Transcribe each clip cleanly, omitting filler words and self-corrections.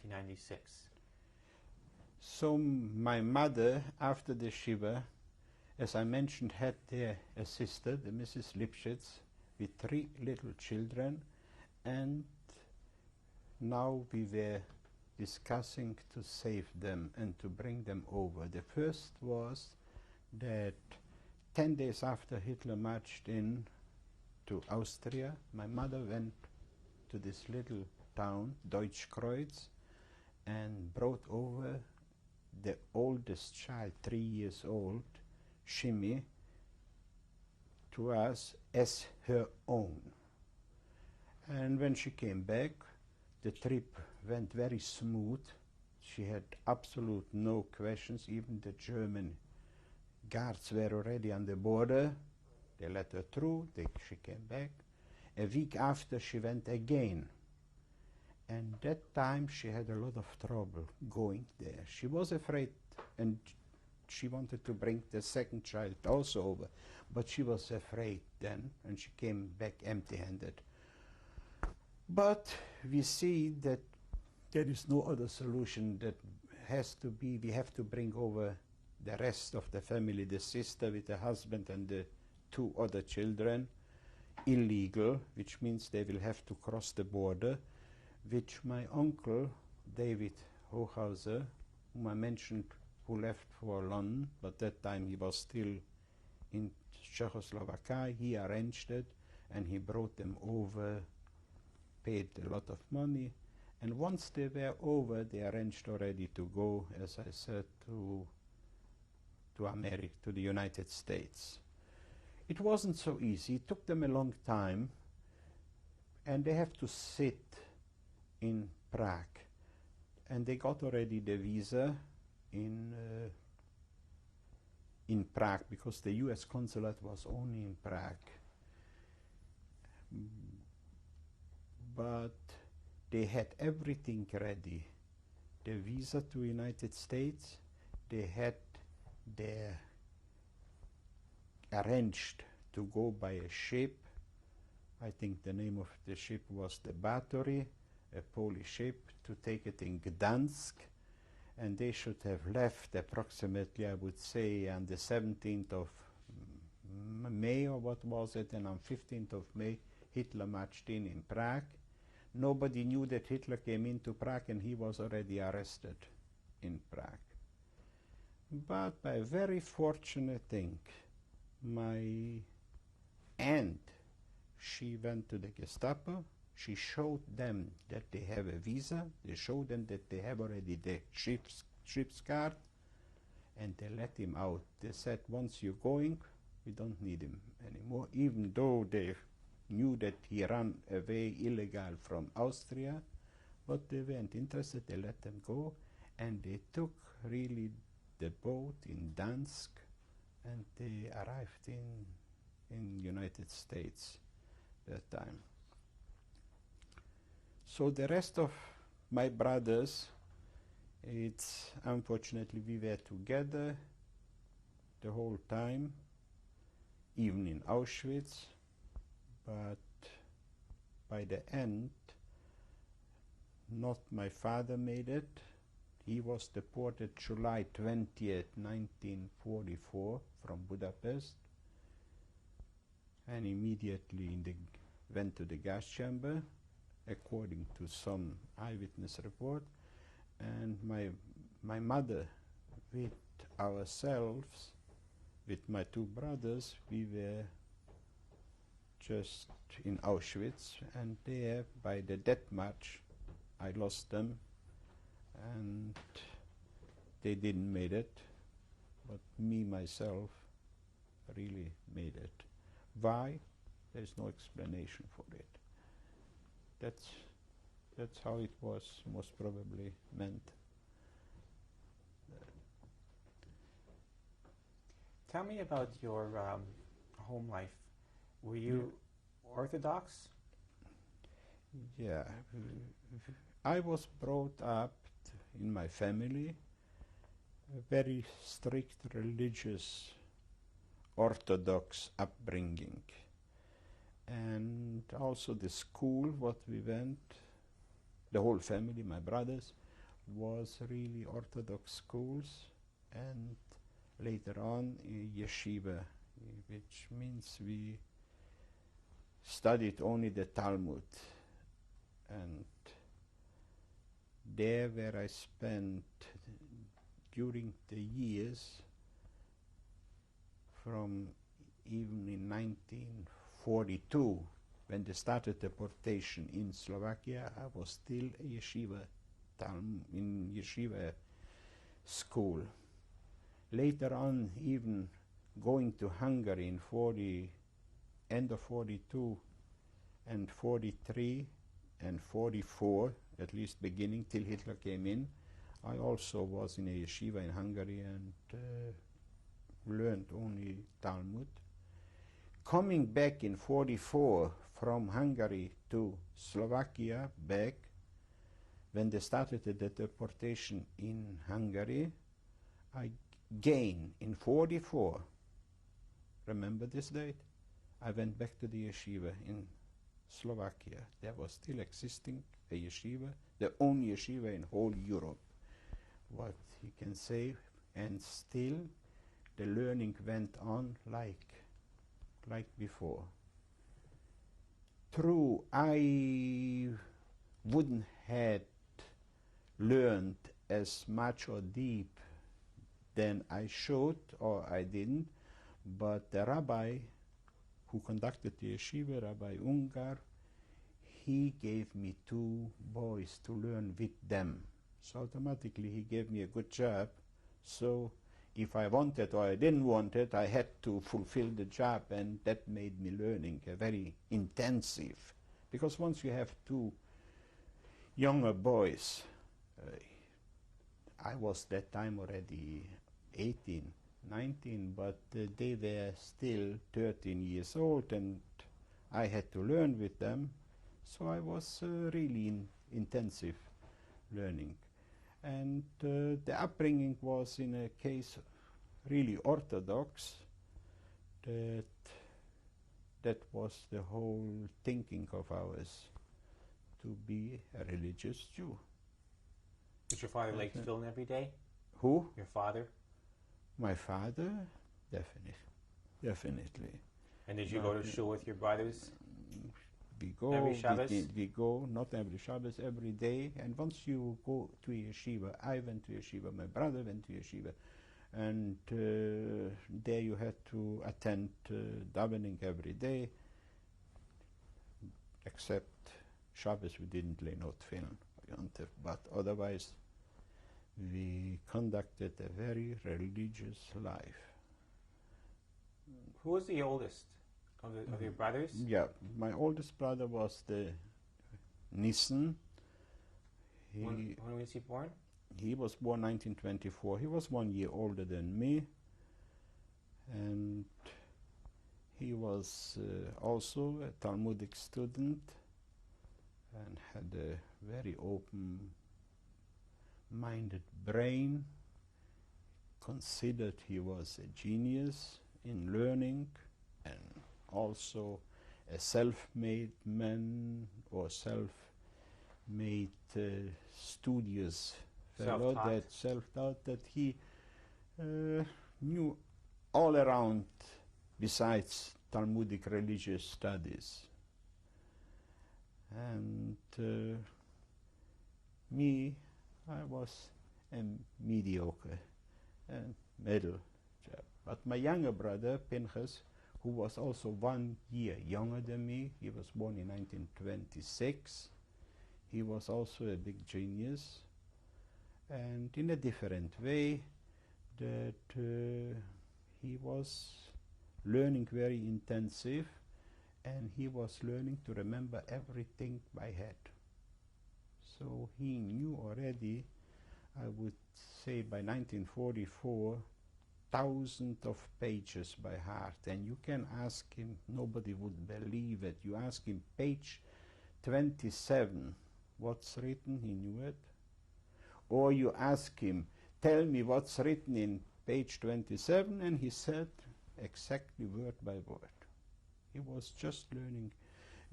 1996? So my mother, after the Shiva, as I mentioned, had there a sister, the Mrs. Lipschitz, with 3 little children, and now we were discussing to save them and to bring them over. The first was that 10 days after Hitler marched in to Austria, my mother went to this little town, Deutschkreuz, and brought over the oldest child, 3 years old, Shimi, to us as her own. And when she came back, the trip went very smooth. She had absolute no questions. Even the German guards were already on the border. They let her through. She came back. A week after, she went again. And that time, she had a lot of trouble going there. She was afraid, and she wanted to bring the second child also over. But she was afraid then, and she came back empty-handed. But we see that there is no other solution. That has to be, we have to bring over the rest of the family, the sister with the husband and the 2 other children, illegal, which means they will have to cross the border, which my uncle, David Hochhauser, whom I mentioned, who left for London, but that time he was still in Czechoslovakia, he arranged it, and he brought them over, paid a lot of money, and once they were over, they arranged already to go, as I said, to America, to the United States. It wasn't so easy. It took them a long time, and they have to sit in Prague, and they got already the visa in Prague, because the US consulate was only in Prague. But they had everything ready. The visa to United States, they had their arranged to go by a ship. I think the name of the ship was the Bathory, a Polish ship, to take it in Gdansk, and they should have left approximately, I would say, on the 17th of May, or what was it, and on 15th of May, Hitler marched in Prague. Nobody knew that Hitler came into Prague, and he was already arrested in Prague. But by a very fortunate thing, my aunt, she went to the Gestapo. She showed them that they have a visa. They showed them that they have already the ship's card, and they let him out. They said, once you're going, we don't need him anymore, even though they knew that he ran away illegal from Austria, but they weren't interested. They let them go, and they took really the boat in Gdansk, and they arrived in United States that time. So the rest of my brothers, it's unfortunately we were together the whole time, even in Auschwitz, but by the end, not my father made it. He was deported July 20th, 1944 from Budapest, and immediately went to the gas chamber, according to some eyewitness report. And my mother, with ourselves, with my 2 brothers, we were just in Auschwitz, and there, by the death march, I lost them, and they didn't make it, but me, myself, really made it. Why? There's no explanation for it. That's how it was most probably meant. Tell me about your home life. Were you Orthodox? Yeah. I was brought up in my family, a very strict religious Orthodox upbringing. And also the school, what we went, the whole family, my brothers, was really Orthodox schools, and later on yeshiva, which means we studied only the Talmud. And there where I spent during the years from even in 1942, when they started deportation in Slovakia, I was still a yeshiva, in yeshiva school. Later on, even going to Hungary in end of 42 and 43 and 44, at least beginning till Hitler came in, I also was in a yeshiva in Hungary and learned only Talmud. Coming back in 44 from Hungary to Slovakia back, when they started the deportation in Hungary, I gained in 44, remember this date? I went back to the yeshiva in Slovakia. There was still existing a yeshiva, the only yeshiva in whole Europe. What you can say, and still the learning went on like before. True, I wouldn't had learned as much or deep than I should, or I didn't, but the rabbi who conducted the yeshiva, Rabbi Ungar, he gave me 2 boys to learn with them. So automatically he gave me a good job. So if I wanted or I didn't want it, I had to fulfill the job, and that made me learning very intensive. Because once you have 2 younger boys, I was that time already 18, 19, but they were still 13 years old, and I had to learn with them. So I was really in intensive learning. And the upbringing was in a case really orthodox. That was the whole thinking of ours, to be a religious Jew. Did your father like film every day? Who? Your father? My father? Definitely. And did you go to shul with your brothers? We go every Shabbos? We go, not every Shabbos, every day. And once you go to yeshiva, I went to yeshiva, my brother went to yeshiva, and there you had to attend davening every day, except Shabbos we didn't lay no tefillin, but otherwise we conducted a very religious life. Who was the oldest of your brothers? Yeah, my oldest brother was the Nissen. When was he born? He was born 1924. He was 1 year older than me, and he was also a Talmudic student and had a very open-minded brain, considered he was a genius in learning, and also a self-made man or self-made studious fellow, that self-taught, that he knew all around besides Talmudic religious studies. And me, I was a mediocre and middle job. But my younger brother, Pinchas, who was also 1 year younger than me, he was born in 1926, he was also a big genius, and in a different way, that he was learning very intensive, and he was learning to remember everything by head. So he knew already, I would say by 1944, thousands of pages by heart, and you can ask him, nobody would believe it. You ask him page 27, what's written, he knew it. Or you ask him, tell me what's written in page 27, and he said exactly word by word. He was just learning.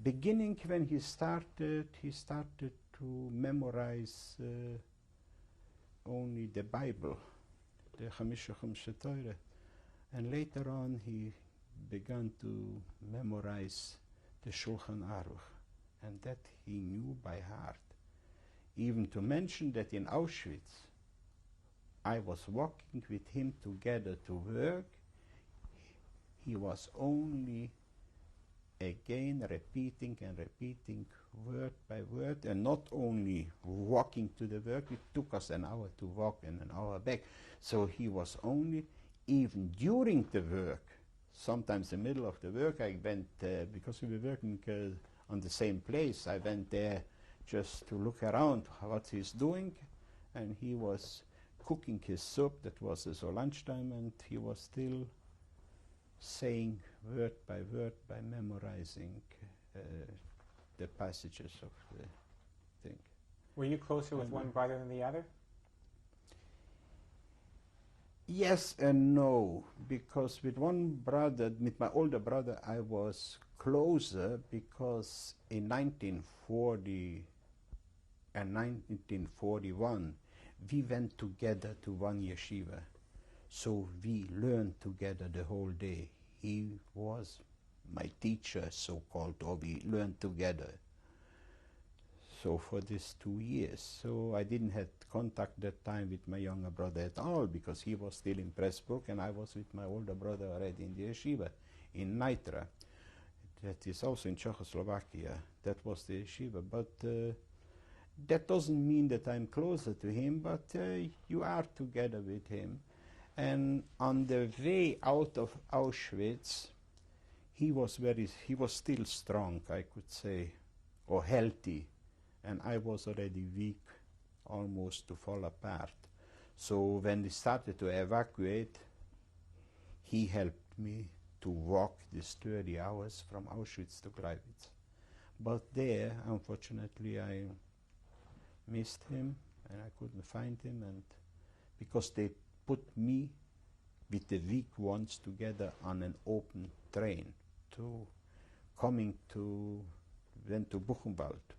Beginning when he started to memorize only the Bible, the Chamisha Torah. And later on he began to memorize the Shulchan Aruch, and that he knew by heart. Even to mention that in Auschwitz, I was walking with him together to work, he was only again repeating and repeating word by word, and not only walking to the work, it took us an hour to walk and an hour back. So he was only, even during the work, sometimes in the middle of the work, I went, because we were working on the same place, I went there just to look around what he's doing, and he was cooking his soup, that was his lunchtime, and he was still saying word by memorizing the passages of the thing. Were you closer with one brother than the other? Yes and no, because with one brother, with my older brother, I was closer because in 1940 and 1941, we went together to one yeshiva. So we learned together the whole day. He was my teacher, so-called, or we learned together. So for these 2 years. So I didn't have contact that time with my younger brother at all, because he was still in Pressburg and I was with my older brother already in the yeshiva in Nitra. That is also in Czechoslovakia. That was the yeshiva. But that doesn't mean that I'm closer to him, but you are together with him. And on the way out of Auschwitz, he was still strong, I could say, or healthy, and I was already weak, almost to fall apart. So when we started to evacuate, he helped me to walk these 30 hours from Auschwitz to Gleiwitz. But there, unfortunately, I missed him, and I couldn't find him, and because they put me with the weak ones together on an open train went to Buchenwald.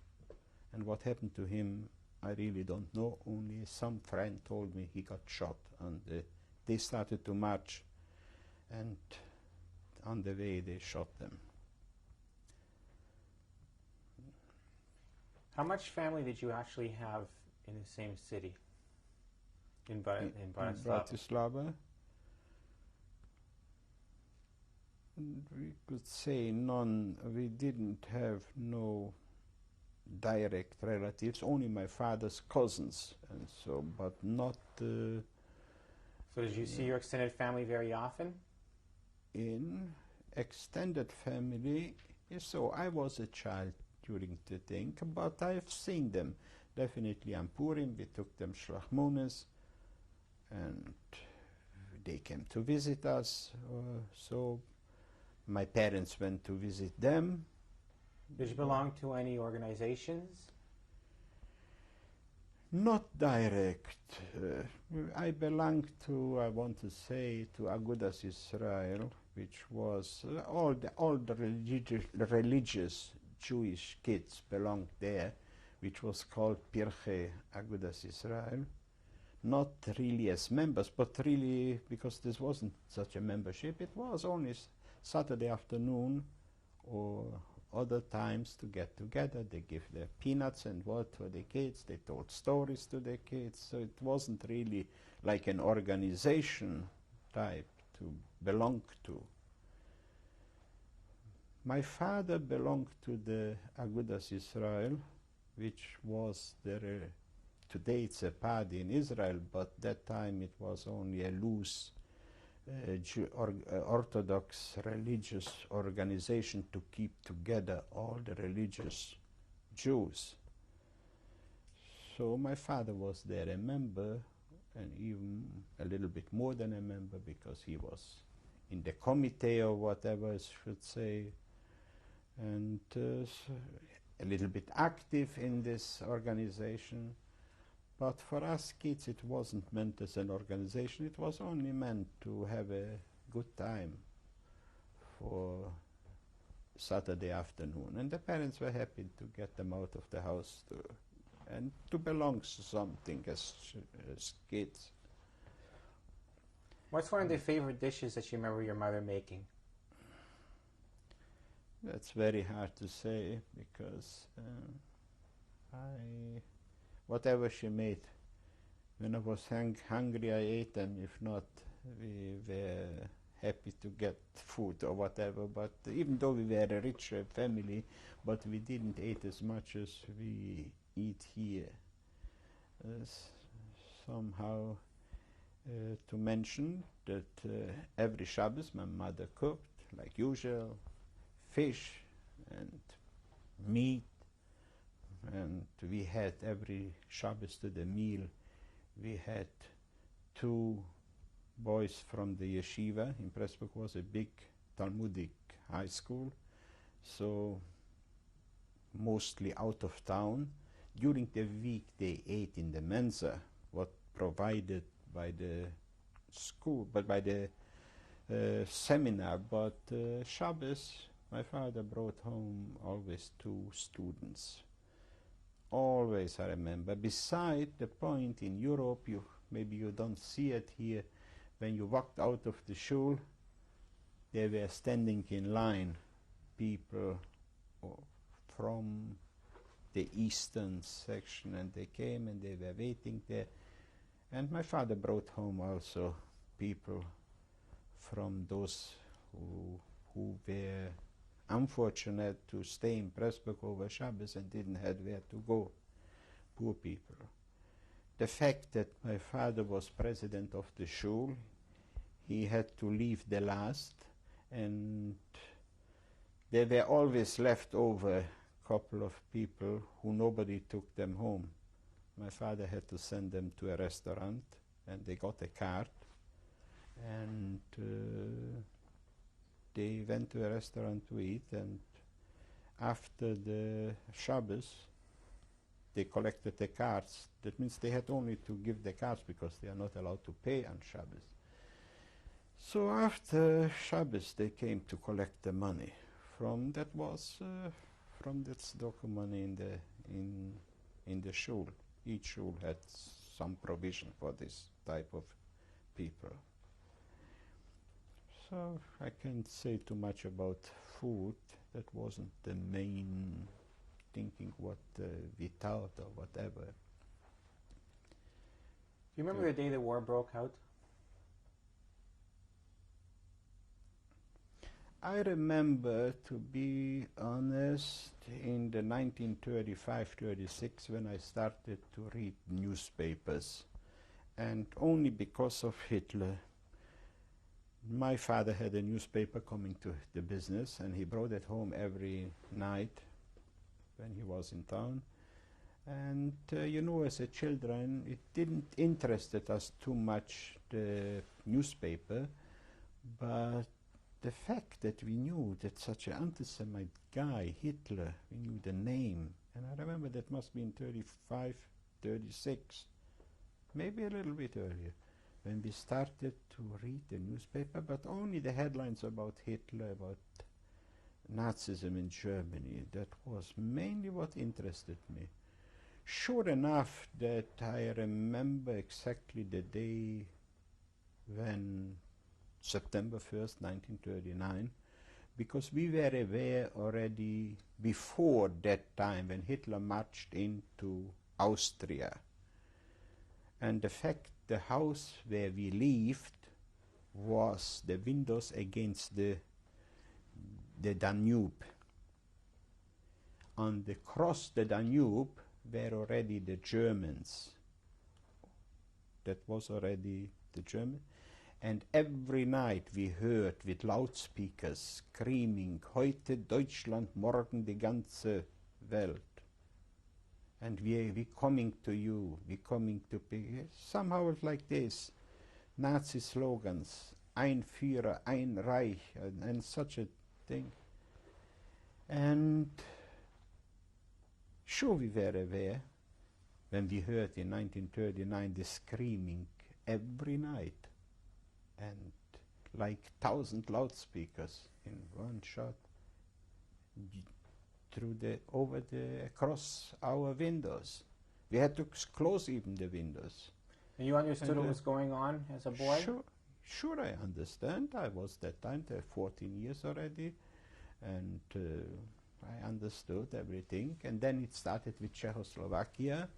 And what happened to him, I really don't know. Only some friend told me he got shot, and they started to march, and on the way they shot them. How much family did you actually have in the same city? In Bratislava? We could say none. We didn't have no direct relatives, only my father's cousins, and so, but not. So did you see your extended family very often? In extended family, so I was a child during the thing, but I've seen them. Definitely on Purim, we took them Shlachmones, and they came to visit us, so my parents went to visit them. Did you belong to any organizations? Not direct. I belonged to, I want to say, to Agudas Israel, which was all the religious Jewish kids belonged there, which was called Pirchei Agudas Israel. Not really as members, but really because this wasn't such a membership. It was only Saturday afternoon or other times to get together. They give their peanuts and what for the kids. They told stories to the kids. So it wasn't really like an organization type to belong to. My father belonged to the Agudas Israel, which was today it's a party in Israel, but that time it was only a loose Orthodox religious organization to keep together all the religious Jews. So my father was there, a member, and even a little bit more than a member, because he was in the committee or whatever I should say, and a little bit active in this organization. But for us kids, it wasn't meant as an organization. It was only meant to have a good time for Saturday afternoon. And the parents were happy to get them out of the house to and to belong to something as kids. What's one of the favorite dishes that you remember your mother making? That's very hard to say because whatever she made, when I was hungry, I ate them. If not, we were happy to get food or whatever. But even though we were a rich family, but we didn't eat as much as we eat here. Somehow to mention that every Shabbos my mother cooked, like usual, fish and meat, and we had every Shabbos to the meal. We had 2 boys from the yeshiva. In Pressburg was a big Talmudic high school, so mostly out of town. During the week they ate in the mensa, what provided by the school, but by the seminar. But Shabbos, my father brought home always 2 students. Always, I remember. Beside the point in Europe, maybe you don't see it here, when you walked out of the shul, they were standing in line, people from the eastern section, and they came and they were waiting there. And my father brought home also people from those who were unfortunate to stay in Pressburg over Shabbos and didn't have where to go, poor people. The fact that my father was president of the shul, he had to leave the last, and there were always left over a couple of people who nobody took them home. My father had to send them to a restaurant, and they got a card, and they went to a restaurant to eat, and after the Shabbos, they collected the cards. That means they had only to give the cards because they are not allowed to pay on Shabbos. So after Shabbos, they came to collect the money from that tzedakah money in the shul. Each shul had some provision for this type of people. So I can't say too much about food. That wasn't the main thinking what we thought or whatever. Do you remember the day the war broke out? I remember, to be honest, in the 1935-36 when I started to read newspapers, and only because of Hitler. My father had a newspaper coming to the business, and he brought it home every night when he was in town. And as a children, it didn't interest us too much, the newspaper, but the fact that we knew that such an anti-Semite guy, Hitler, we knew the name, and I remember that must be in 35, 36, maybe a little bit earlier, when we started to read the newspaper, but only the headlines about Hitler, about Nazism in Germany. That was mainly what interested me. Sure enough that I remember exactly the day when September 1st, 1939, because we were aware already before that time when Hitler marched into Austria. And the fact the house where we lived was the windows against the Danube. And across the Danube were already the Germans. That was already the German. And every night we heard with loudspeakers screaming, "Heute Deutschland, morgen die ganze Welt." And we coming to you, we coming to pick. Somehow it's like this. Nazi slogans, ein Führer, ein Reich, and such a thing. And sure we were aware when we heard in 1939 the screaming every night, and like 1,000 loudspeakers in one shot across our windows. We had to close even the windows. And you understood what was going on as a boy? Sure, I understand. I was that time, 14 years already, and I understood everything. And then it started with Czechoslovakia.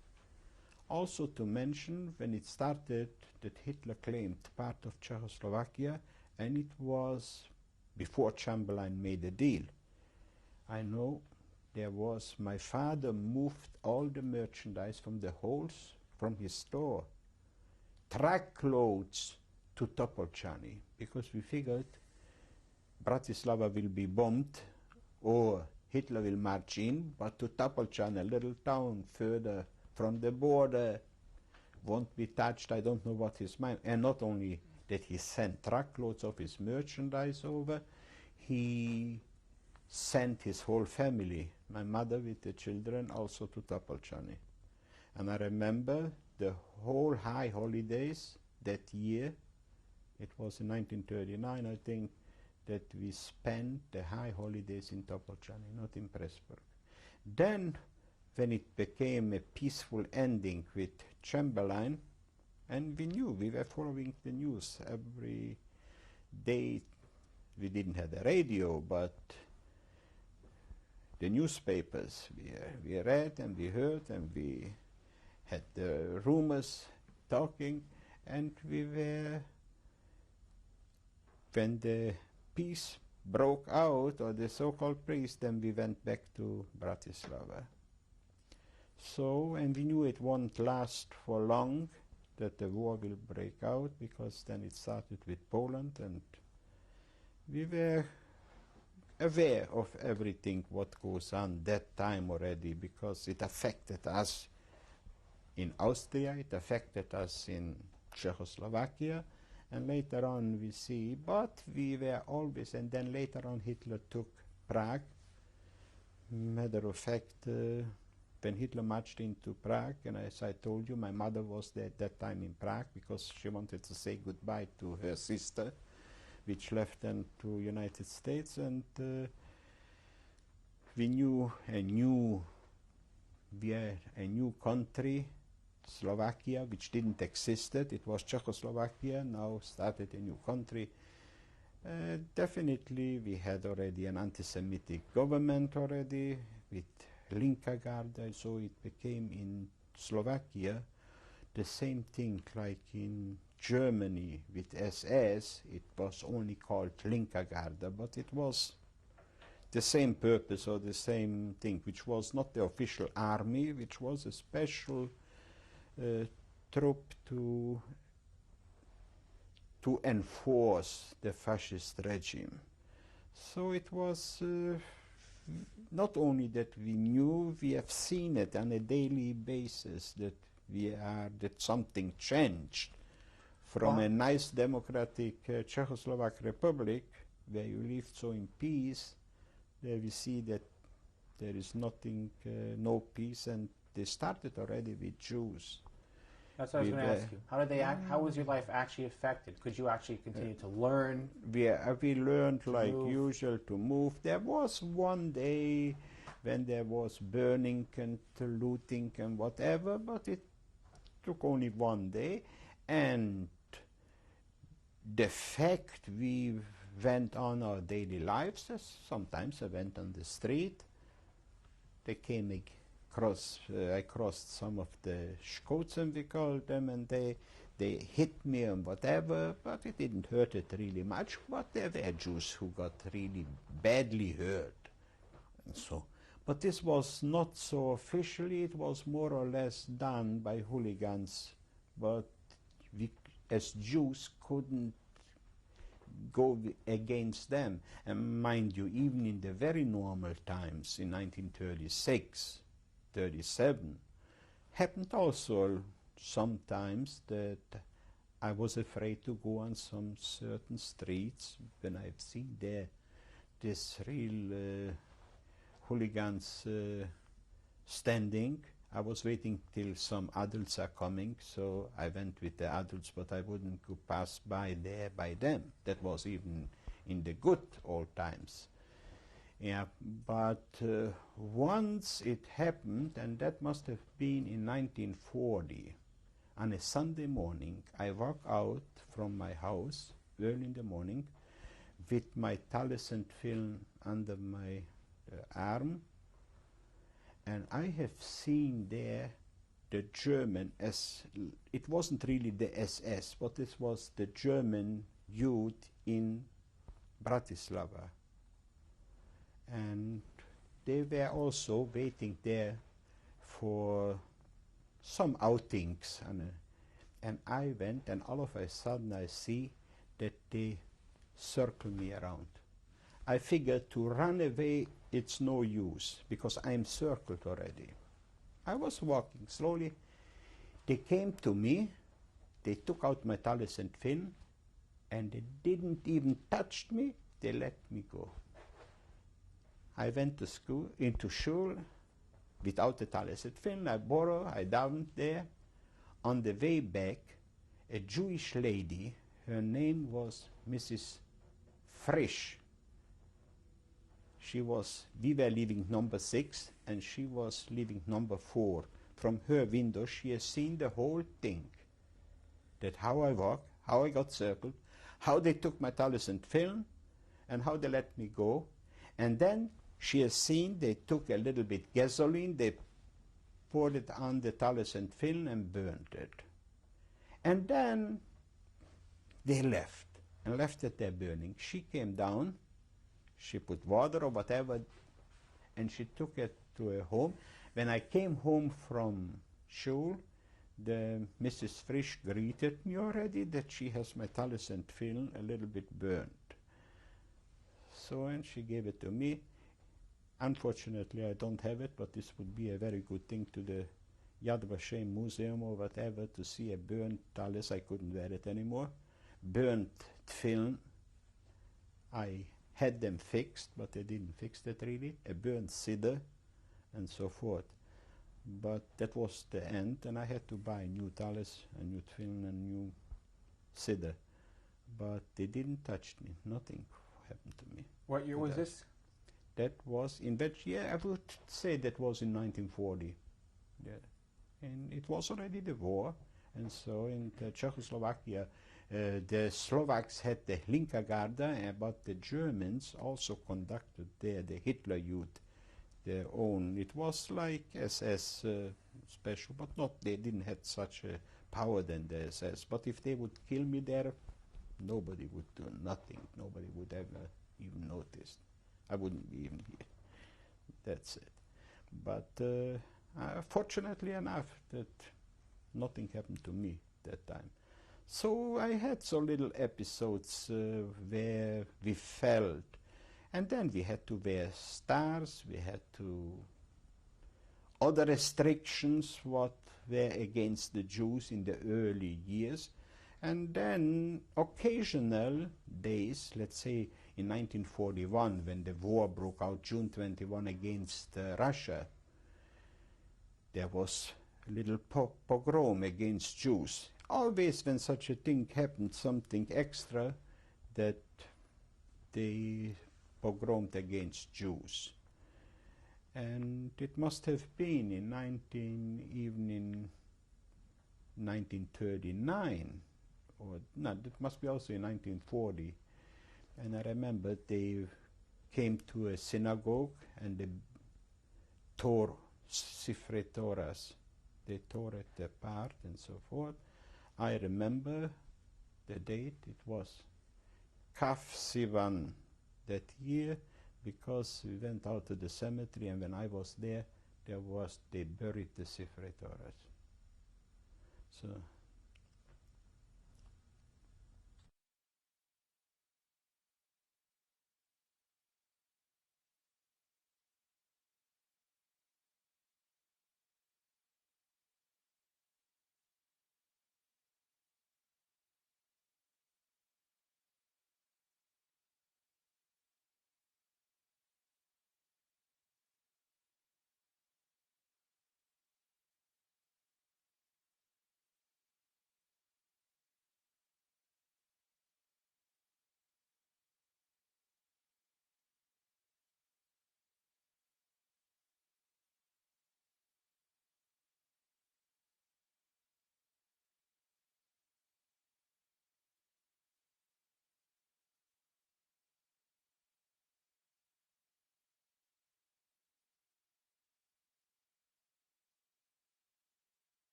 Also to mention, when it started, that Hitler claimed part of Czechoslovakia, and it was before Chamberlain made a deal. I know there was, my father moved all the merchandise from the halls, from his store, truckloads to Topolčany, because we figured Bratislava will be bombed or Hitler will march in, but to Topolčany, a little town further from the border, won't be touched. I don't know what his mind. And not only that he sent truckloads of his merchandise over, he sent his whole family, my mother with the children, also to Topolčany. And I remember the whole high holidays that year, it was in 1939, I think, that we spent the high holidays in Topolčany, not in Pressburg. Then, when it became a peaceful ending with Chamberlain, and we knew, we were following the news every day. We didn't have the radio, but the newspapers, we read and we heard and we had the rumors talking, and we were, when the peace broke out, or the so-called peace, then we went back to Bratislava. So, and we knew it won't last for long, that the war will break out, because then it started with Poland, and we were aware of everything what goes on that time already, because it affected us in Austria, it affected us in Czechoslovakia, and later on we see, but we were always, and then later on Hitler took Prague. Matter of fact, when Hitler marched into Prague, and as I told you, my mother was there at that time in Prague because she wanted to say goodbye to her sister, which left them to United States, and we knew a new country, Slovakia, which didn't exist. It was Czechoslovakia, now started a new country. Definitely we had already an anti-Semitic government already with Linka Garda, so it became in Slovakia the same thing like in Germany with SS. It was only called Linka Garda, but it was the same purpose or the same thing, which was not the official army, which was a special troop to enforce the fascist regime. So it was not only that we knew, we have seen it on a daily basis that that something changed from a nice democratic Czechoslovak Republic where you lived so in peace. There we see that there is nothing, no peace, and they started already with Jews. That's what I was going to ask you. How did they how was your life actually affected? Could you actually continue to learn? We learned like usual to move. There was one day when there was burning and looting and whatever, but it took only one day. And the fact we went on our daily lives, sometimes I went on the street, they came across, I crossed some of the Schotzen, we called them, and they hit me and whatever, but it didn't hurt it really much, but there were Jews who got really badly hurt. And so, but this was not so officially, it was more or less done by hooligans, but we as Jews couldn't go against them. And mind you, even in the very normal times in 1936, 37, happened also sometimes that I was afraid to go on some certain streets when I've seen there this real hooligans standing. I was waiting till some adults are coming, so I went with the adults, but I wouldn't go pass by there by them. That was even in the good old times. Yeah, but once it happened, and that must have been in 1940, on a Sunday morning, I walk out from my house early in the morning with my Taliesin film under my arm, and I have seen there the German, it wasn't really the SS, but this was the German youth in Bratislava. And they were also waiting there for some outings. And I went, and all of a sudden I see that they circle me around. I figured to run away, it's no use, because I'm circled already. I was walking slowly. They came to me, they took out my Taliesin film, and they didn't even touch me, they let me go. I went to school, into shul, without the Taliesin film. I downed there. On the way back, a Jewish lady, her name was Mrs. Frisch. We were living number 6, and she was living number 4. From her window, she has seen the whole thing. That how I walked, how I got circled, how they took my Taliesin film, and how they let me go. And then she has seen they took a little bit gasoline, they poured it on the Taliesin film and burned it. And then they left it there burning. She came down, she put water or whatever, and she took it to her home. When I came home from shul, the Mrs. Frisch greeted me already that she has my Taliesin film a little bit burned. So, and she gave it to me. Unfortunately, I don't have it, but this would be a very good thing to the Yad Vashem Museum or whatever, to see a burnt talis. I couldn't wear it anymore. Burnt film, I had them fixed, but they didn't fix that really. A burnt siddur, and so forth. But that was the end, and I had to buy new talis, a new film, and new siddur. But they didn't touch me. Nothing happened to me. What year was this? That was in that year, I would say that was in 1940. Yeah. And it was already the war, and so in Czechoslovakia, the Slovaks had the Linka Garda, but the Germans also conducted there the Hitler Youth, their own. It was like SS special, but not, they didn't have such a power than the SS. But if they would kill me there, nobody would do nothing. Nobody would ever even notice. I wouldn't be even here. That's it. But fortunately enough, that nothing happened to me that time. So I had some little episodes where we felt, and then we had to wear stars, we had to, other restrictions what were against the Jews in the early years, and then occasional days, let's say in 1941, when the war broke out, June 21, against Russia, there was a little pogrom against Jews. Always when such a thing happened, something extra, that they pogromed against Jews. And it must have been in 1939, or no, it must be also in 1940. And I remember they came to a synagogue and they tore Sifrei Torahs. They tore it apart and so forth. I remember the date, it was Kaf Sivan that year, because we went out to the cemetery, and when I was there, they buried the Sifrei Torahs. So